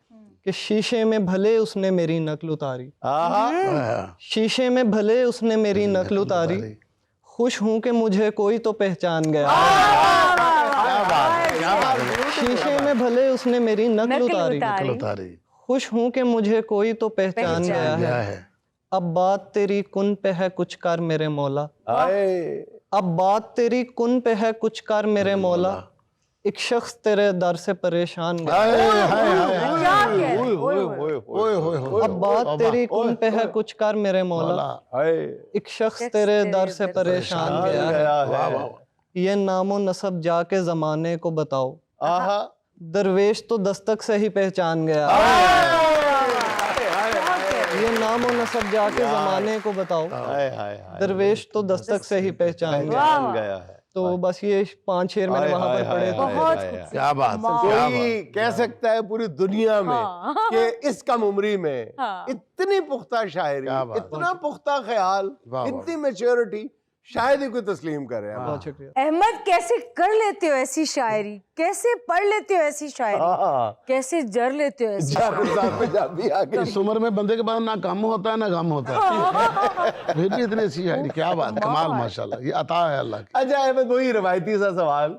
कि शीशे में भले उसने मेरी नकल उतारी, हाँ, शीशे में भले उसने मेरी नकल उतारी, खुश हूं कि मुझे कोई तो पहचान गया। क्या बात है, क्या बात है। शीशे में भले उसने मेरी नकल नकल उतारी, उतारी। उतारी खुश हूं कि मुझे कोई तो पहचान गया क्या है। है। अब बात तेरी कुन पे है कुछ कर मेरे मौला, आए, अब बात तेरी कुन पे है कुछ कर मेरे मौला, एक शख्स तेरे दर से परेशान गया। हाय, हाय, हाय, हाय। क्या कह रहे ओए, हैं? ओए, ओए, ओए। ओए, ओए, ओए, ओए। अब बात तेरी कुन पे है कुछ कर मेरे मौला, हाय, एक शख्स तेरे दर से परेशान आ गया है। गया वाह है। वाह, ये नामो नसब जाके जमाने को बताओ, आहा, दरवेश तो दस्तक से ही पहचान गया। ये नामो नसब जाके जमाने को बताओ, हाय हाय हाय। दरवेश तो दस्तक से ही पहचान गया। जान गया है। तो बस ये 5 शेर मैंने हाय, वहां हाय, पर पढ़े हाय, थे। हाय, बहुत हाय, खूबसूरत। क्या बात है, क्या कोई बात। कह सकता है पूरी दुनिया में हाँ। कि इस कम उम्री में हाँ। इतनी पुख्ता शायरी, क्या बात। इतना पुख्ता ख्याल, वाह, वाह। इतनी मैच्योरिटी शायद ही कोई तस्लीम करे। बहुत शुक्रिया। अहमद, कैसे कर लेते हो ऐसी शायरी? कैसे पढ़ लेते हो ऐसी शायरी? हाँ, कैसे जर लेते हो ऐसी? पंजाबी आ गई। इस उम्र में बंदे के पास ना काम होता है ना गम होता है, फिर भी इतनी अच्छी है। क्या बात, कमाल, माशाल्लाह, ये अता है अल्लाह की। अच्छा अहमद, वही रवायती सा सवाल,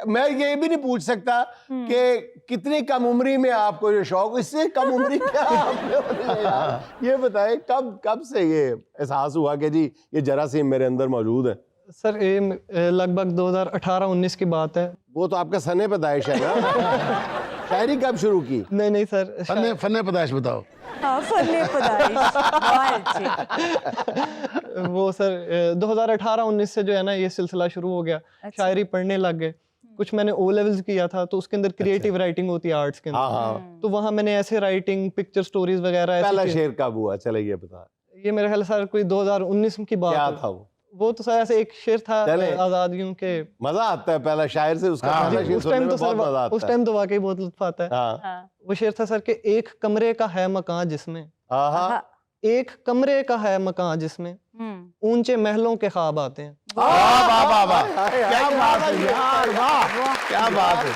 मैं ये भी नहीं पूछ सकता कि कितनी कम उम्री में आपको ये शौक, इससे कम उम्री क्या आपने होनी है? ये बताएं कब से ये एहसास हुआ कि जी ये जरासीम मेरे अंदर मौजूद है? सर ये लगभग 2018-19 की बात है। वो तो आपका सने पैदाइश है ना। शायरी कब शुरू की? नहीं सर, फन्ने पैदाइश बताओ। हाँ, फन्ने पैदाइश। बहुत अच्छे। वो सर 2018-19 से जो है ना ये सिलसिला शुरू हो गया, शायरी पढ़ने लग गए। कुछ मैंने ओ लेवल्स किया था, तो उसके अंदर क्रिएटिव राइटिंग होती है आर्ट्स के हाँ अंदर, हाँ। तो वहाँ मैंने ऐसे राइटिंग, पिक्चर स्टोरीज वगैरह ऐसी पहला चीज़- शेर कब हुआ? चले ये बता, ये मेरे ख्याल सर कोई 2019 की बात क्या है। था वो? वो तो सर ऐसे एक शेर था चले। आजादियों के। मजा आता है पहला शायर से उसका हाँ, पहला शेर उस सुनने टाइम में तो बहुत मजा सर आता उस है। टाइम तो वाकई बहुत लुत्फ आता है। हाँ हाँ। वो शेर था सर के एक कमरे का है मकान जिसमें, हाँ, एक कमरे का है मकान जिसमें ऊंचे महलों के ख्वाब आते हैं। वाह वाह वाह वाह, क्या बात है यार, वाह, क्या बात है।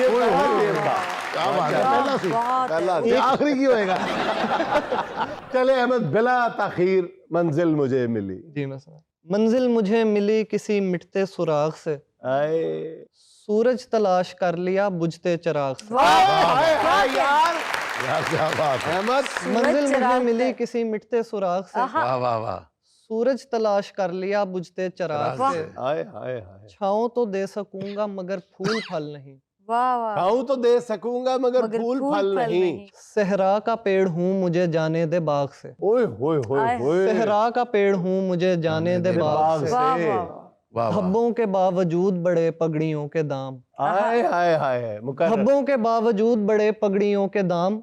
ये पहला शेर था। क्या बात है, पहला सी, पहला ये आखिरी की होएगा। चले अहमद, बिला ताखीर मंजिल मुझे मिली। जी मैं समझ। मंजिल मुझे मिली किसी मिटते सुराग से, आए, सूरज तलाश कर लिया बुझते चिराग से। यार यार क्या बात है, अहमद, मंजिल मुझे चिराग मिली से। किसी मिटते सुराग से, वाह वाह वाह। सूरज तलाश कर लिया बुझते चिराग चिराग से। से। हाय हाय हाय। छाँव तो दे सकूंगा मगर फूल फल नहीं, वाह वाह। खाऊं तो दे सकूंगा मगर फूल फल नहीं। सहरा का पेड़ हूँ मुझे जाने दे बाग से, ओए होए होए होए। सहरा का पेड़ हूँ मुझे जाने दे बाग बाग से। वाह से। वाह। वाह वाह। धब्बों के बावजूद बड़े पगड़ियों के दाम, हाय हाय हाय। मुकर्रर। धब्बों के बावजूद बड़े पगड़ियों के दाम,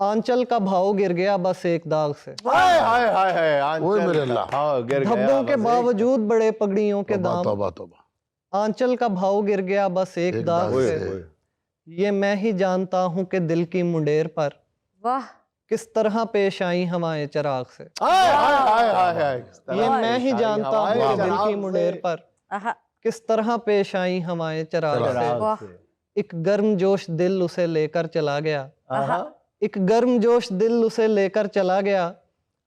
आंचल का भाव गिर गया बस एक दाग से। हाय हाय हाय हाय। आंचल ओए मेरे का अल्लाह। भाव गिर गया धब्बों के बस एक- बावजूद बड़े पगड़ियों के तौबा दाम, तौबा तौबा। आंचल का भाव गिर गया बस एक एक दाग दाग ओए से। से। होए। ये मैं ही जानता हूँ कि दिल की मुंडेर पर, वाह। किस तरह पेश आई हवाएं चिराग से, हाय हाय हाय हाय हाय ये मैं ही जानता हूँ हवाएं दिल चिराग की से। मुंडेर पर आहा, किस तरह पेश आई हवाएं चिराग से। चिराग से। एक गर्म जोश दिल उसे लेकर चला गया, आहा। एक गर्म जोश दिल उसे लेकर चला गया,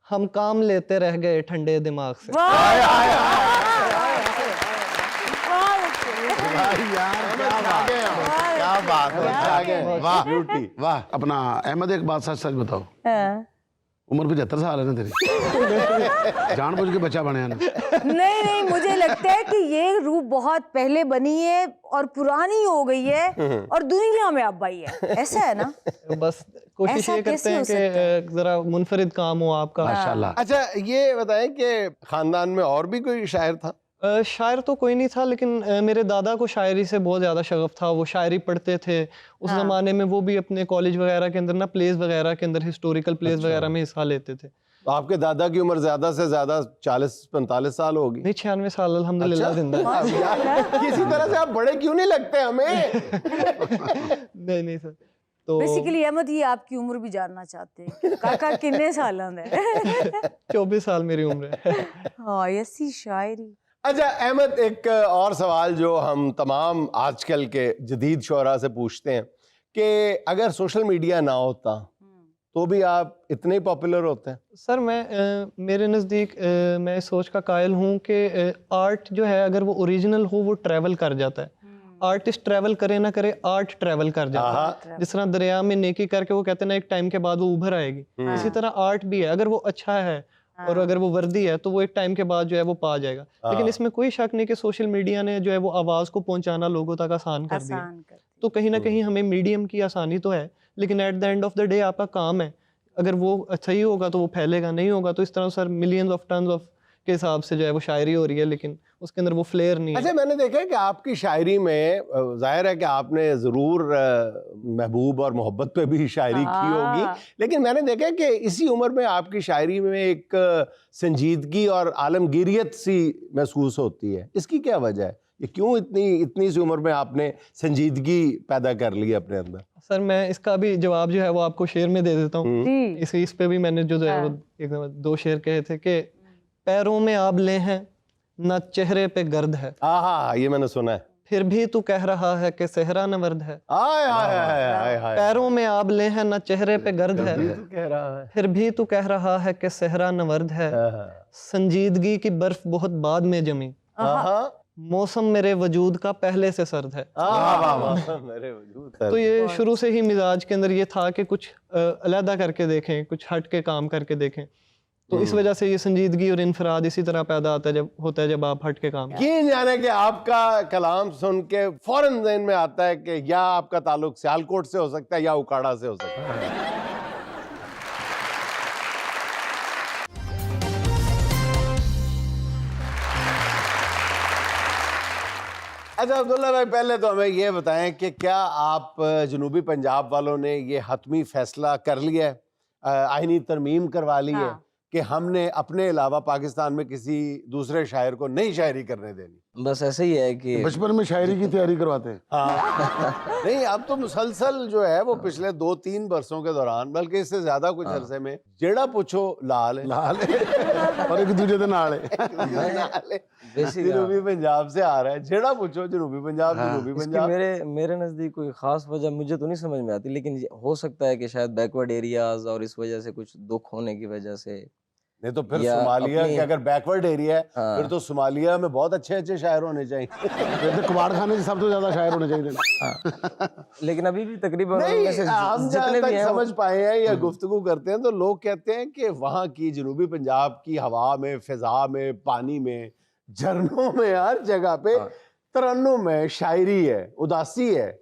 हम काम लेते रह गए ठंडे दिमाग से। भाई यार क्या बात है, आ गए। वाह ब्यूटी। वाह। अपना अहमद एक बात सच सच बताओ, हाँ। उम्र 75 साल है ना तेरी, जानबूझ के बच्चा बने ना। नहीं नहीं, मुझे लगता है कि ये रूप बहुत पहले बनी है और पुरानी हो गई है और दुनिया में अब आई है, ऐसा है ना? बस कोशिश ऐसा ये करते कैसे हैं हो सकता है? कि जरा मुनफरिद काम हो आपका। माशाल्लाह। अच्छा ये बताएं कि खानदान में और भी कोई शायर था? शायर तो कोई नहीं था, लेकिन मेरे दादा को शायरी से बहुत ज़्यादा शगफ था, वो शायरी पढ़ते थे उस ज़माने में। वो भी अपने कॉलेज वगैरह के अंदर ना प्लेस वगैरह के अंदर हिस्टोरिकल प्लेस वगैरह में हिस्सा लेते थे। तो आपके दादा की उम्र ज्यादा से ज्यादा 40-45 साल होगी। नहीं, 96 साल अल्हम्दुलिल्लाह जिंदा है। यार, किसी तरह से आप बड़े क्यों नहीं लगते हमें? नहीं नहीं सर, तो बेसिकली अहमद ये आपकी उम्र भी जानना चाहते हैं, काका कितने साल है? 24 साल मेरी उम्र है। हाँ, ऐसी शायरी। अच्छा अहमद, एक और सवाल जो हम तमाम आजकल के जदीद शोरा से पूछते हैं कि अगर सोशल मीडिया ना होता तो भी आप इतने ही पॉपुलर होते हैं? सर मैं मेरे नज़दीक मैं इस सोच का कायल हूँ कि आर्ट जो है अगर वो ओरिजिनल हो वो ट्रैवल कर जाता है। आर्टिस्ट ट्रैवल करे ना करे, आर्ट ट्रैवल कर जाता है। जिस तरह दरिया में नेकी करके वो कहते हैं ना एक टाइम के बाद वो उभर आएगी, इसी तरह आर्ट भी है। अगर वो अच्छा है और अगर वो वर्दी है तो वो एक टाइम के बाद जो है वो पा जाएगा। लेकिन इसमें कोई शक नहीं कि सोशल मीडिया ने जो है वो आवाज़ को पहुंचाना लोगों तक आसान कर दिया। आसान कर। तो कहीं ना कहीं हमें मीडियम की आसानी तो है, लेकिन at the end of the day आपका काम है। अगर वो सही होगा तो वो फैलेगा, नहीं होगा तो इस तरह sir millions of tons of के हिसाब से जो है वो शायरी हो रही है, लेकिन उसके अंदर वो फ्लेयर नहीं है। अच्छा मैंने देखा है कि आपकी शायरी में जाहिर है कि आपने ज़रूर महबूब और मोहब्बत पे भी शायरी की होगी, लेकिन मैंने देखा है कि इसी उम्र में आपकी शायरी में एक संजीदगी और आलमगीरियत सी महसूस होती है। इसकी क्या वजह है? ये क्यों इतनी सी उम्र में आपने संजीदगी पैदा कर ली अपने अंदर? सर मैं इसका भी जवाब जो है वो आपको शेर में दे देता हूँ। जी। इस पे भी मैंने जो है वो एक दो शेर कहे थे कि पैरों में आबले हैं न चेहरे पे गर्द है, आहा, ये मैंने सुना है। फिर भी तू कह रहा है कि सेहरा नवर्द है। हाय हाय हाय हाय हाय। पैरों में आबले हैं न चेहरे पे गर्द है, तू कह रहा है। फिर भी तू कह रहा है कि सेहरा नवर्द है। संजीदगी की बर्फ बहुत बाद में जमी, आहा, मौसम मेरे वजूद का पहले से सर्द है। आहा, मेरे वजूद है। तो ये शुरू से ही मिजाज के अंदर ये था कि कुछ अलहदा करके देखें, कुछ हट के काम करके देखें। तो इस वजह से ये संजीदगी और इनफराद इसी तरह पैदा होता है जब आप हट के काम। ये जाने कि आपका कलाम सुन के फौरन ज़हन में आता है कि या आपका ताल्लुक सियालकोट से हो सकता है या उकाड़ा से हो सकता है। अच्छा अब्दुल्ला भाई, पहले तो हमें ये बताएं कि क्या आप जनूबी पंजाब वालों ने ये हतमी फैसला कर लिया है, आईनी तरमीम करवा ली है कि हमने अपने अलावा पाकिस्तान में किसी दूसरे शायर को नहीं शायरी करने देनी? बस ऐसे ही है कि बचपन में शायरी की तैयारी करवाते हैं। हाँ। नहीं, अब तो मुसलसल जो है वो पिछले 2-3 बरसों के दौरान, बल्कि इससे ज्यादा कुछ अरसे में, जेड़ा पूछो लाल है। लाल है और एक दूसरे के नाल है। लाल है। बेसिक जनूबी पंजाब से आ रहा है, जेड़ा पूछो जनूबी पंजाब, जनूबी इसकी पंजाब। मेरे नज़दीक कोई ख़ास वजह मुझे तो नहीं समझ में आती, लेकिन हो सकता है कि शायद बैकवर्ड एरियाज और इस वजह से कुछ दुख होने की वजह से। नहीं तो फिर या सोमालिया अपनी- के अगर बैकवर्ड एरिया है हाँ। फिर तो सोमालिया में बहुत अच्छे अच्छे शायर होने चाहिए। जैसे कबाड़ खाने से सब तो ज्यादा शायर होने चाहिए। लेकिन अभी भी तकरीबन नहीं, उनमें से हम जहाँ जितने भी तक हैं वो- समझ पाए हैं या गुफ्तगू करते हैं तो लोग कहते हैं कि वहाँ की जनूबी पंजाब की हवा में, फिजा में, पानी में, झरनों में, हर जगह पे तरन्नुम है, शायरी है, उदासी है।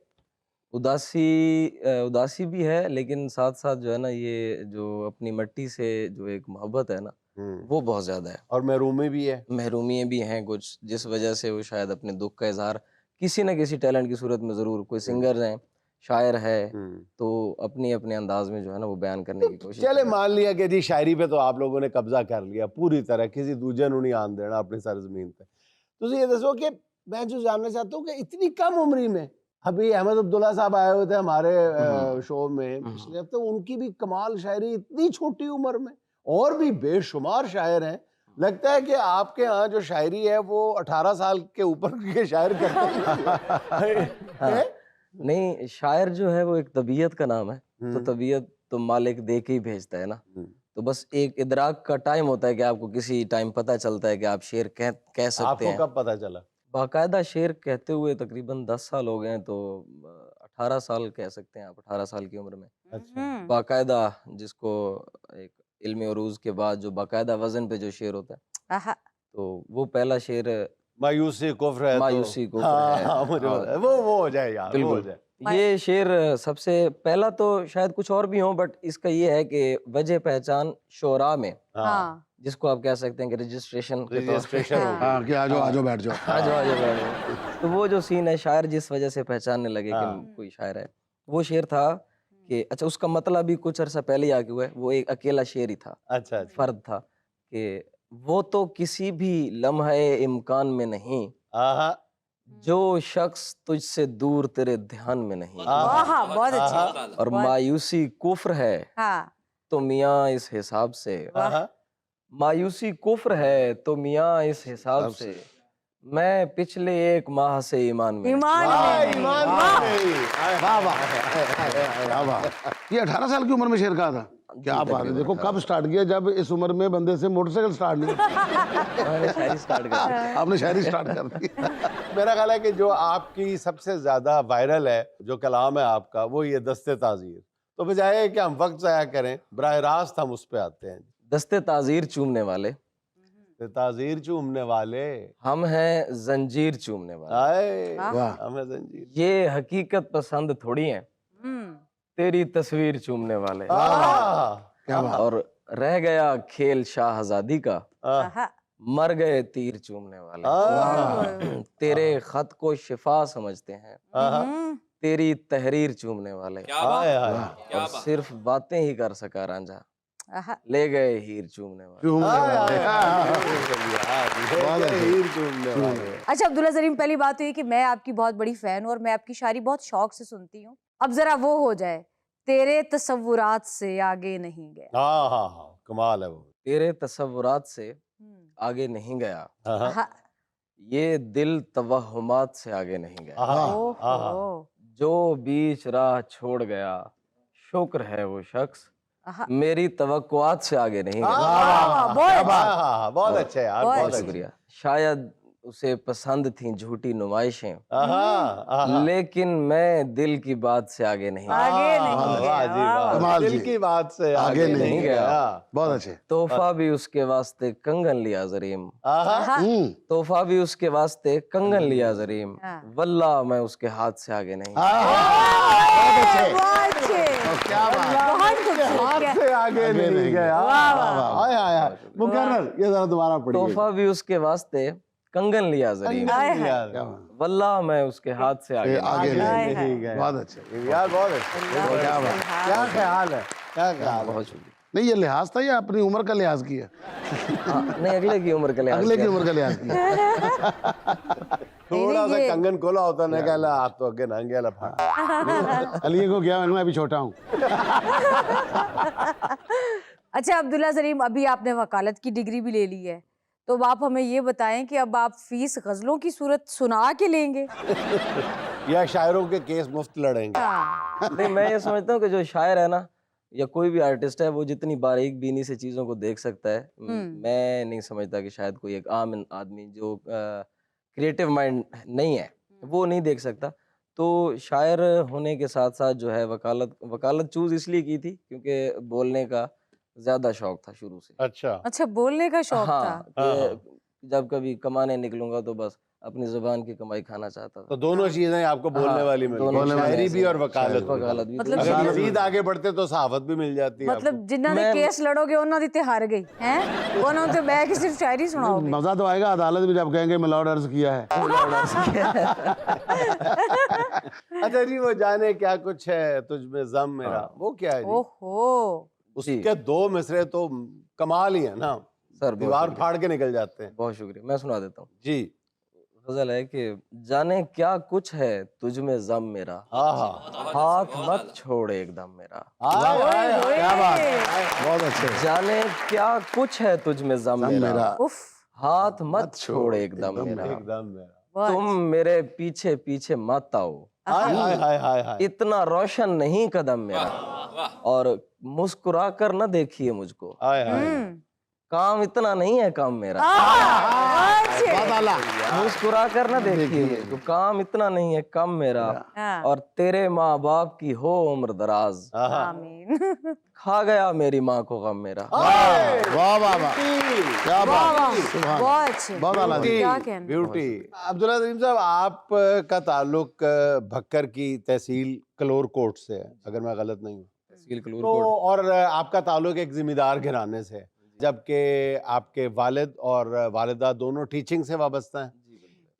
उदासी भी है, लेकिन साथ साथ जो है ना ये जो अपनी मिट्टी से जो एक मोहब्बत है ना वो बहुत ज़्यादा है, और महरूमी भी है। महरूमियाँ भी हैं कुछ, जिस वजह से वो शायद अपने दुख का इजहार किसी न किसी टैलेंट की सूरत में ज़रूर, कोई सिंगर हैं, शायर है, तो अपने अपने अंदाज में जो है ना वो बयान करने की कोशिश चले करते हैं। मान लिया कि जी शायरी पे तो आप लोगों ने कब्जा कर लिया पूरी तरह, किसी दूजे ਨੂੰ नहीं आन देना अपनी सरजमीन पे। तो ये दसो कि मैं जो जानना चाहता हूँ कि इतनी कम उम्री में अभी अहमद अब्दुल्ला साहब आए हुए थे हमारे शो में पिछले हफ्ते, उनकी भी कमाल शायरी, इतनी छोटी उम्र में, और भी बेशुमार शायर हैं। लगता है कि आपके यहाँ जो शायरी है वो 18 साल के ऊपर के शायर करते हैं। नहीं, शायर जो है वो एक तबीयत का नाम है, तो तबीयत तो मालिक दे के ही भेजता है ना। तो बस एक इदराक का टाइम होता है कि आपको किसी टाइम पता चलता है कि आप शेर कह सकते आपको हैं। कब पता चला? बाकायदा शेर कहते हुए तकरीबन 10 साल हो गए हैं, तो 18 साल कह सकते हैं आप, 18 साल की उम्र में अच्छा। बाकायदा, जिसको एक इल्मी उरूज के बाद जो बाकायदा वजन पे जो शेर होता है, आहा, तो वो पहला शेर मायूसी कुफ्र है, मायूसी कुफ्र हाँ, है। हाँ, मुझे हाँ। पता है। वो हो जाए यार, वो हो बिल्कुल। जाए। ये शेर सबसे पहला तो शायद कुछ और भी हो, बट इसका ये है कि वजह पहचान शोरा में, हाँ, जिसको आप कह सकते हैं कि रजिस्ट्रेशन के तौर पे। रजिस्ट्रेशन हो हाँ कि आ जाओ बैठ जाओ। आज आज बैठ। तो वो जो सीन है, शायर जिस वजह से पहचानने लगे कि कोई शायर है, वो शेर था कि अच्छा, उसका मतलब भी कुछ अरसा पहले ही आगे हुआ है। वो एक अकेला शेर ही था, अच्छा, अच्छा। फर्द था कि वो तो किसी भी लम्हे इम्कान में नहीं, आहा, जो शख्स तुझसे दूर तेरे ध्यान में नहीं। आहा, बहुत अच्छे। और मायूसी कुफ्र है हाँ, तो मियाँ इस हिसाब से, आहा, मायूसी कुफ्र है तो मियाँ इस हिसाब से, मैं पिछले 1 माह से ईमान में नहीं। ईमान वाह, में नहीं। ईमान वाह। नहीं। वाह वाह, क्या बात। ये 18 साल की उम्र में शेर कहा था? क्या बात है। देखो कब स्टार्ट किया, जब इस उम्र में बंदे से मोटरसाइकिल स्टार्ट नहीं मैंने शायरी स्टार्ट कर दी। आपने शायरी स्टार्ट कर दी। मेरा ख्याल है कि जो आपकी सबसे ज्यादा वायरल है, जो कलाम है आपका, वो ये दस्ते ताजीर। तो बजाय कि हम वक्त जाया करें, बराह रास्त हम उस पे आते हैं। दस्ते ताजीर चूमने वाले, दस्ते ताजीर चूमने वाले, हम हैं जंजीर चूमने वाले। आए वाह। हमें जंजीर। ये हकीकत पसंद थोड़ी है, हम्म, तेरी तस्वीर चूमने वाले। आहा, क्या बात। और रह गया खेल शाहजादी का, आहा, मर गए तीर चूमने वाले। आहा, तेरे खत को शिफा समझते हैं, आहा, तेरी तहरीर चूमने वाले। हाय, हाय। और सिर्फ बातें ही कर सका रांझा, आहा। ले गए हीर चूमने वाले। चूमने हाय, वाले। हाय, हीर चूमने वाले। अच्छा अब्दुल्ला ज़रीम, पहली बात तो ये कि मैं आपकी बहुत बड़ी फैन हूँ और मैं आपकी शायरी बहुत शौक से सुनती हूँ। अब जरा वो हो जाए, तेरे तसव्वुरात से आगे नहीं गए। हाँ हाँ हाँ, कमाल है वो। तेरे तसव्वुरात से आगे नहीं गया, आहा, आहा, ये दिल तवहुमात से आगे नहीं गया। आहा, आहा। ओहो, जो बीच राह छोड़ गया, शुक्र है वो शख्स, आहा। मेरी तवक्कुआत से आगे नहीं गया। वाह, बहुत अच्छे। हाँ, बहुत अच्छा है यार, बहुत बहुत अच्छा। अच्छा। शुक्रिया। शायद उसे पसंद थी झूठी नुमाइशें, आहा, आहा। लेकिन मैं दिल की बात से आगे नहीं गया। आगे नहीं वाह, गया, वाह जी, वाह, वाह। कमाल दिल जी। की बात से आगे आगे नहीं नहीं गया। गया। बहुत अच्छे। तोहफा भी उसके वास्ते कंगन लिया जरीम, आहा, आहा, तोहफा भी उसके वास्ते कंगन लिया जरीम, हाँ। वल्लाह मैं उसके हाथ से आगे नहीं। बहुत अच्छे। क्या बात। बहुत खूबसूरत। हाथ से आगे नहीं गया। वाह, वाह। हाय, हाय, हाय। मुकर्रर, ये जरा दोबारा पढ़िए। तोहफा भी उसके वास्ते कंगन लिया जरीम, आए हाय। यार, क्या बात। वल्लाह मैं उसके हाथ से आगे नहीं। आगे हाय, नहीं। हाय। गया। बहुत अच्छे। यार बहुत अच्छा। क्या बात। क्या ख्याल है, क्या ख्याल है। बहुत शुक्रिया। नहीं, ये लिहाज था या अपनी उम्र का लिहाज किया? हाँ, नहीं, अगले की उम्र के लिए अगले की उम्र का लिहाज किया। थोड़ा सा कंगन खोला होता ना, कहला आप तो अगे ना गया लफा। अली को क्या, मैं अभी छोटा हूँ। अच्छा अब्दुल्ला ज़रीम, अभी आपने वकालत की डिग्री भी ले ली है, तो अब आप हमें ये बताएं कि अब आप फीस गजलों की सूरत सुना के लेंगे? या शायरों के केस मुफ्त लड़ेंगे। हाँ, नहीं, मैं ये समझता हूँ कि जो शायर है ना, या कोई भी आर्टिस्ट है, वो जितनी बारीक बीनी से चीज़ों को देख सकता है, मैं नहीं समझता कि शायद कोई एक आम आदमी जो क्रिएटिव माइंड नहीं है, वो नहीं देख सकता। तो शायर होने के साथ साथ जो है, वकालत चूज इसलिए की थी क्योंकि बोलने का ज़्यादा शौक था शुरू से। अच्छा, अच्छा बोलने का शौक हाँ, था। कि जब कभी कमाने निकलूंगा तो बस अपनी जुबान की कमाई खाना चाहता था। तो दोनों चीजें आपको बोलने हाँ, वाली मिल दोनों गई, चीजें शायरी ऐसे भी और वकालत भी। वकालत भी। मतलब अगर मजीद आगे बढ़ते तो सहाफत भी मिल जाती है मतलब जिन्हों ने मैं- केस लड़ोगे उन्होंने ते हार गई हैं, उन्होंने तो बैठ के सिर्फ शायरी सुनाओगे। मजा तो आएगा अदालत में जब कहेंगे मिलावट अर्ज किया है। आपको। अच्छा जी, वो जाने क्या कुछ है तुझ में जम मेरा, वो क्या है जी? ओहो, उसके 2 मिसरे तो कमाल ही है ना, सर, बहुत दीवार शुक्रिया। फाड़ के निकल जाते हैं। बहुत शुक्रिया, मैं सुना देता हूँ। जी। गजल है कि जाने क्या कुछ है तुझ में जम मेरा, आहा हाथ मत छोड़ एकदम मेरा। हाय हाय हाय, क्या बात है, बहुत अच्छे। जाने क्या कुछ है तुझ में जम मेरा, मेरा उफ, हाथ मत छोड़ एकदम मेरा। एकदम मेरा। बहुत तुम मेरे पीछे पीछे मत आओ, हाय हाय हाय हाय हाय। इतना रोशन नहीं कदम मेरा, और मुस्कुरा कर न देखिए मुझको, हाय हाय। काम इतना नहीं है काम मेरा। अच्छे। बहुत आला। मुस्कुरा कर न देखिए मुझको, काम इतना नहीं है कम मेरा, हाँ, और तेरे माँ बाप की हो उम्र दराज, आहा। आमीन। खा गया मेरी माँ को गम मेरा। वाह वाह वाह, क्या वाह बात, वाह, सुभान। बहुत अच्छे, बहुत आला जी। क्या कहना। ब्यूटी। अब्दुल अजीम साहब, आपका ताल्लुक भक्कर की तहसील कलोरकोट से है, अगर मैं गलत नहीं हूँ तहसील तो, कलूरकोट। और आपका ताल्लुक एक जिम्मेदार घराने से है, जबकि आपके वालिद और वालिदा दोनों टीचिंग से वाबस्ता हैं,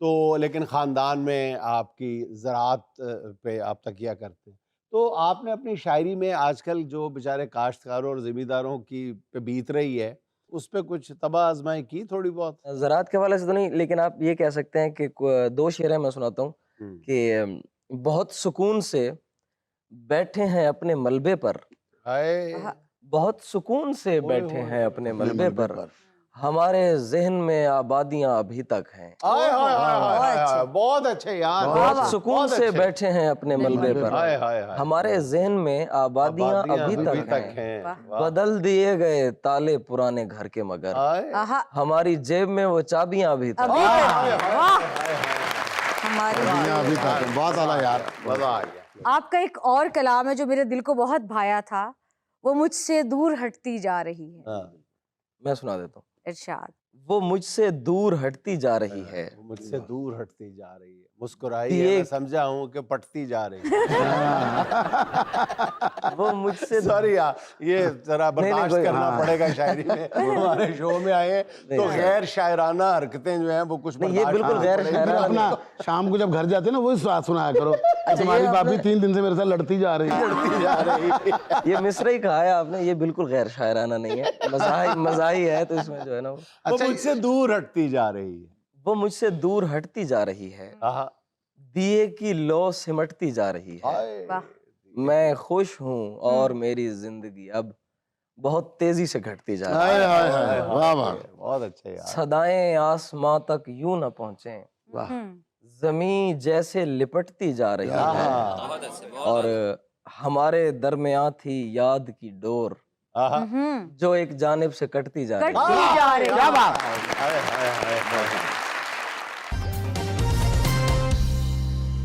तो लेकिन ख़ानदान में आपकी ज़राअत पे आप तकिया करते हैं। तो आपने अपनी शायरी में आजकल जो बेचारे काश्तकारों और ज़मींदारों की पे बीत रही है, उस पे कुछ तबाह आजमाई की थोड़ी बहुत? ज़राअत के हवाले से तो नहीं, लेकिन आप ये कह सकते हैं कि दो शेर हैं, मैं सुनाता हूँ कि बहुत सुकून से बैठे हैं अपने मलबे पर, हाय बहुत सुकून से बैठे हैं अपने मलबे पर, हमारे जहन में आबादियां अभी तक हैं। हाय हाय हाय हाय हाय, बहुत अच्छे यार, बहुत सुकून से बैठे हैं अपने मलबे पर, हाय हाय हाय, हमारे जहन में आबादियां अभी तक हैं, हैं। बदल दिए गए ताले पुराने घर के मगर, हाय आहा, हमारी जेब में वो चाबियां अभी तक अभी हैं। तक, वाह, हमारी दुनिया अभी तक है। बहुत आला यार। मजा आ गया। आपका एक और कलाम है जो मेरे दिल को बहुत भाया था, वो मुझसे दूर हटती जा रही है। हाँ, मैं सुना देता हूँ। इरशाद। वो मुझसे दूर हटती जा रही है, वो मुझसे दूर हटती जा रही है, मुस्कुराई ये- है, मैं समझा हूँ कि पटती जा रही है। वो मुझसे सॉरी यार, ये जरा नहीं, बर्दाश्त कोई- करना पड़ेगा शायरी में। हमारे शो में आए हैं तो नहीं। गैर शायराना हरकतें जो हैं वो कुछ नहीं, ये बर्दाश्त बिल्कुल करनी गैर पड़ेगी। फिर अपना शाम को जब घर जाते हैं ना वही स्वाद सुनाया करो, तुम्हारी ये भाभी आपने- 3 दिन से मेरे साथ लड़ती जा रही है। पटती जा रही है। ये मिसरा ही कहा है आपने, ये बिल्कुल गैर शायराना नहीं है, मज़ाह ही है, तो इसमें जो है ना वो मुझसे दूर हटती जा रही है। वो मुझसे दूर हटती जा रही है, आहा, दिए की लो सिमटती जा रही है, हाय। वाह, मैं खुश हूँ और मेरी जिंदगी अब बहुत तेजी से घटती जा रही हाय है, हाय हाय, वाह वाह। बहुत अच्छे यार। सदाएं आसमां तक यूं न पहुंचे, जमीन जैसे लिपटती जा रही है, आहा, और हमारे दरमियां थी याद की डोर, आहा। जो एक जानिब से कटती जा रही है। कटती जा रही है। क्या बात। हाय हाय हाय हाय।